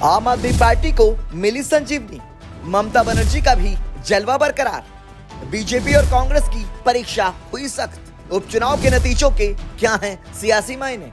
आम आदमी पार्टी को मिली संजीवनी, ममता बनर्जी का भी जलवा बरकरार। बीजेपी और कांग्रेस की परीक्षा हुई सख्त। उपचुनाव के नतीजों के क्या हैं सियासी मायने।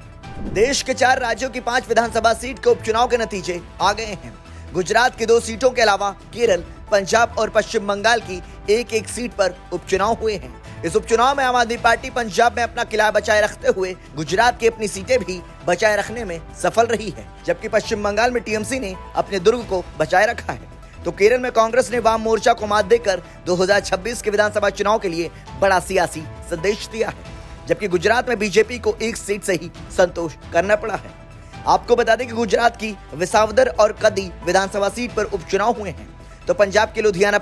देश के 4 राज्यों की 5 विधानसभा सीट के उपचुनाव के नतीजे आ गए हैं। गुजरात की 2 सीटों के अलावा केरल, पंजाब और पश्चिम बंगाल की एक सीट पर उपचुनाव हुए हैं। इस उपचुनाव में आम आदमी पार्टी पंजाब में अपना किला बचाए रखते हुए गुजरात की अपनी सीटें भी बचाए रखने में सफल रही है, जबकि पश्चिम बंगाल में टीएमसी ने अपने दुर्ग को बचाए रखा है। तो केरल में कांग्रेस ने वाम मोर्चा को मात देकर 2026 के विधानसभा चुनाव के लिए बड़ा सियासी संदेश दिया है, जबकि गुजरात में बीजेपी को 1 सीट से ही संतोष करना पड़ा है। आपको बता दें कि गुजरात की विसावदर और कदी विधानसभा सीट पर उपचुनाव हुए हैं, तो पंजाब के लुधियाना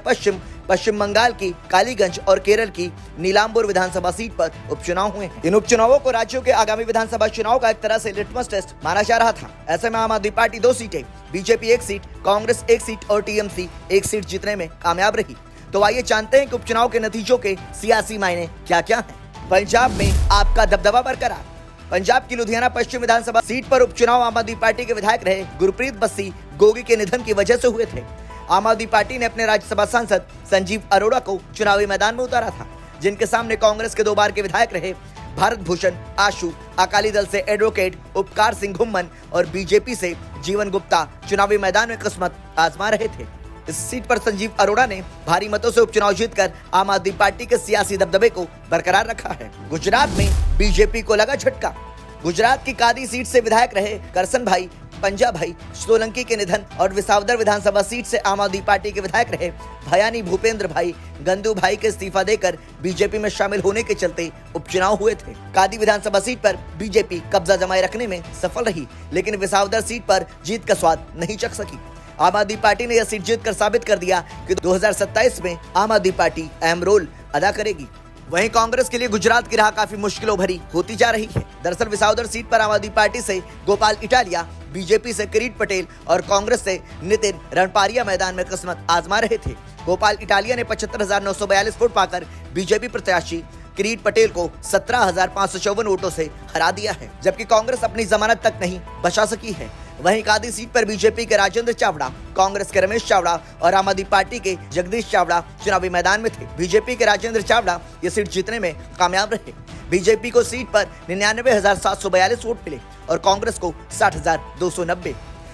पश्चिम बंगाल की कालीगंज और केरल की नीलांबुर विधानसभा सीट पर उपचुनाव हुए हैं। इन उपचुनावों को राज्यों के आगामी विधानसभा चुनाव का एक तरह से लिटमस टेस्ट माना जा रहा था। ऐसे में आम आदमी पार्टी 2 सीटें, बीजेपी 1 सीट, कांग्रेस 1 सीट और टीएमसी 1 सीट जीतने में कामयाब रही। तो आइए जानते हैं कि उपचुनाव के नतीजों के सियासी मायने क्या क्या है। पंजाब में आपका दबदबा बरकरार। पंजाब की लुधियाना पश्चिम विधानसभा सीट पर उपचुनाव आम आदमी पार्टी के विधायक रहे गुरप्रीत बस्सी गोगी के निधन की वजह से हुए थे। आम आदमी पार्टी ने अपने राज्यसभा सांसद संजीव अरोड़ा को चुनावी मैदान में उतारा था, जिनके सामने कांग्रेस के 2 बार के विधायक रहे भारत भूषण आशु, अकाली दल से एडवोकेट उपकार सिंह घुम्मन और बीजेपी से जीवन गुप्ता चुनावी मैदान में किस्मत आजमा रहे थे। इस सीट पर संजीव अरोड़ा ने भारी मतों से उपचुनाव जीतकर आम आदमी पार्टी के सियासी दबदबे को बरकरार रखा है। गुजरात में बीजेपी को लगा झटका। गुजरात की कादी सीट से विधायक रहे करसन भाई पंजा भाई सोलंकी के निधन और विसावदर विधानसभा सीट से आम आदमी पार्टी के विधायक रहे भयानी भूपेंद्र भाई गंदू भाई के इस्तीफा देकर बीजेपी में शामिल होने के चलते उपचुनाव हुए थे। कादी विधानसभा सीट पर बीजेपी कब्जा जमाए रखने में सफल रही, लेकिन विसावदर सीट पर जीत का स्वाद नहीं चख सकी। आम आदमी पार्टी ने यह सीट जीतकर साबित कर दिया कि 2027 में आम आदमी पार्टी अहम रोल अदा करेगी। वहीं कांग्रेस के लिए गुजरात की राह काफी मुश्किलों भरी होती जा रही है। दरअसल विसावदर सीट पर आम आदमी पार्टी से गोपाल इटालिया, बीजेपी से किरीट पटेल और कांग्रेस से नितिन रणपारिया मैदान में किस्मत आजमा रहे थे। गोपाल इटालिया ने 75,942 वोट पाकर बीजेपी प्रत्याशी किरीट पटेल को 17,554 वोटों से हरा दिया है, जबकि कांग्रेस अपनी जमानत तक नहीं बचा सकी है। वहीं कादी सीट पर बीजेपी के राजेंद्र चावड़ा, कांग्रेस के रमेश चावड़ा और आम आदमी पार्टी के जगदीश चावड़ा चुनावी मैदान में थे। बीजेपी के राजेंद्र चावड़ा ये सीट जीतने में कामयाब रहे। बीजेपी को सीट पर 99,742 वोट मिले और कांग्रेस को 60,290।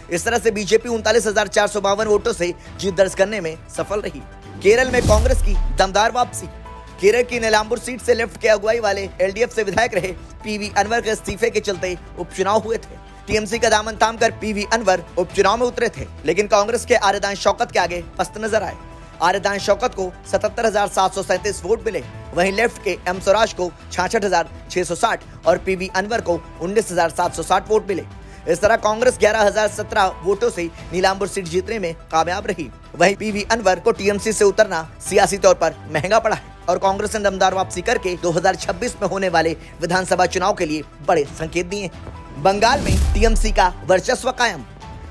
इस तरह से बीजेपी 39,452 वोटों से जीत दर्ज करने में सफल रही। केरल में कांग्रेस की दमदार वापसी। केरल की नीलांबुर सीट से लेफ्ट के अगुवाई वाले एलडीएफ से विधायक रहे पीवी अनवर के इस्तीफे के चलते उपचुनाव हुए थे। टीएमसी का दामन थामकर पीवी अनवर उपचुनाव में उतरे थे, लेकिन कांग्रेस के आर्यदान शौकत के आगे पस्त नजर आए। आर्यदान शौकत को 77,737 वोट मिले। वहीं लेफ्ट के एम स्वराज को 66,660 और पीवी अनवर को 19,760 वोट मिले। इस तरह कांग्रेस 11,017 वोटों से नीलांबुर सीट जीतने में कामयाब रही। वहीं पीवी अनवर को टीएमसी से उतरना सियासी तौर पर महंगा पड़ा है और कांग्रेस ने दमदार वापसी करके 2026 में होने वाले विधानसभा चुनाव के लिए बड़े संकेत दिए। बंगाल में टीएमसी का वर्चस्व कायम।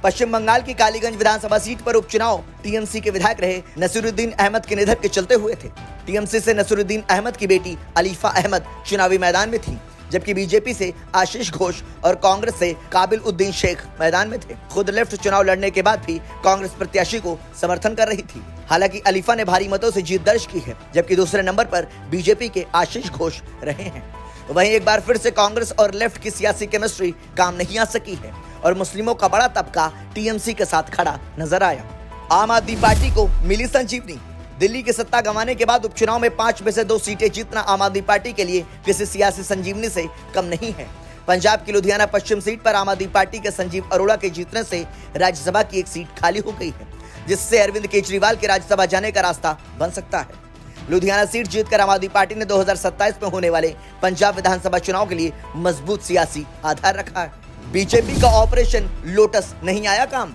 पश्चिम बंगाल की कालीगंज विधानसभा सीट पर उपचुनाव टीएमसी के विधायक रहे नसीरुद्दीन अहमद के निधन के चलते हुए थे। टीएमसी से नसीरुद्दीन अहमद की बेटी अलीफा अहमद चुनावी मैदान में थी, जबकि बीजेपी से आशीष घोष और कांग्रेस से काबिल उद्दीन शेख मैदान में थे। खुद लेफ्ट चुनाव लड़ने के बाद भी कांग्रेस प्रत्याशी को समर्थन कर रही थी। हालांकि अलीफा ने भारी मतों से जीत दर्ज की है, जबकि दूसरे नंबर पर बीजेपी के आशीष घोष रहे हैं। वहीं एक बार फिर से कांग्रेस और लेफ्ट की सियासी केमिस्ट्री काम नहीं आ सकी है और मुस्लिमों का बड़ा तबका टीएमसी के साथ खड़ा नजर आया। आम आदमी पार्टी को मिली संजीवनी। दिल्ली की सत्ता गंवाने के बाद उपचुनाव में 5 में से 2 सीटें जीतना आम आदमी पार्टी के लिए किसी सियासी संजीवनी से कम नहीं है। पंजाब की लुधियाना पश्चिम सीट पर आम आदमी पार्टी के संजीव अरोड़ा के जीतने से राज्यसभा की एक सीट खाली हो गई है, जिससे अरविंद केजरीवाल के राज्यसभा जाने का रास्ता बन सकता है। लुधियाना सीट जीतकर आम आदमी पार्टी ने 2027 में होने वाले पंजाब विधानसभा चुनाव के लिए मजबूत सियासी आधार रखा है। बीजेपी का ऑपरेशन लोटस नहीं आया काम।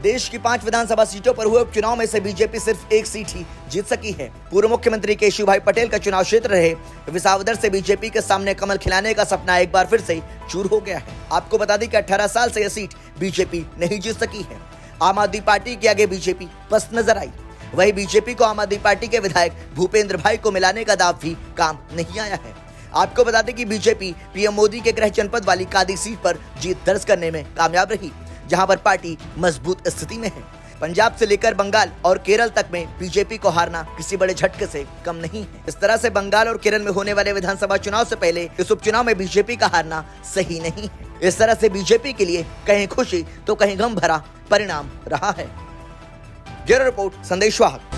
देश की 5 विधानसभा सीटों पर हुए उपचुनाव में से बीजेपी सिर्फ 1 सीट ही जीत सकी है। पूर्व मुख्यमंत्री केशुभाई पटेल का चुनाव क्षेत्र रहे विसावदर से बीजेपी के सामने कमल खिलाने का सपना एक बार फिर से चूर हो गया है। आपको बता दें कि 18 साल से यह सीट बीजेपी नहीं जीत सकी है। आम आदमी पार्टी के आगे बीजेपी पस्त नजर आई। वहीं बीजेपी को आम आदमी पार्टी के विधायक भूपेंद्र भाई को मिलाने का दाव भी काम नहीं आया है। आपको बता दें कि बीजेपी पीएम मोदी के गृह जनपद वाली कादी सीट पर जीत दर्ज करने में कामयाब रही, जहां पर पार्टी मजबूत स्थिति में है। पंजाब से लेकर बंगाल और केरल तक में बीजेपी को हारना किसी बड़े झटके से कम नहीं है। इस तरह से बंगाल और केरल में होने वाले विधानसभा चुनाव से पहले इस उपचुनाव में बीजेपी का हारना सही नहीं है। इस तरह से बीजेपी के लिए कहीं खुशी तो कहीं गम भरा परिणाम रहा है। ब्यूरो रिपोर्ट, संदेश वाहक।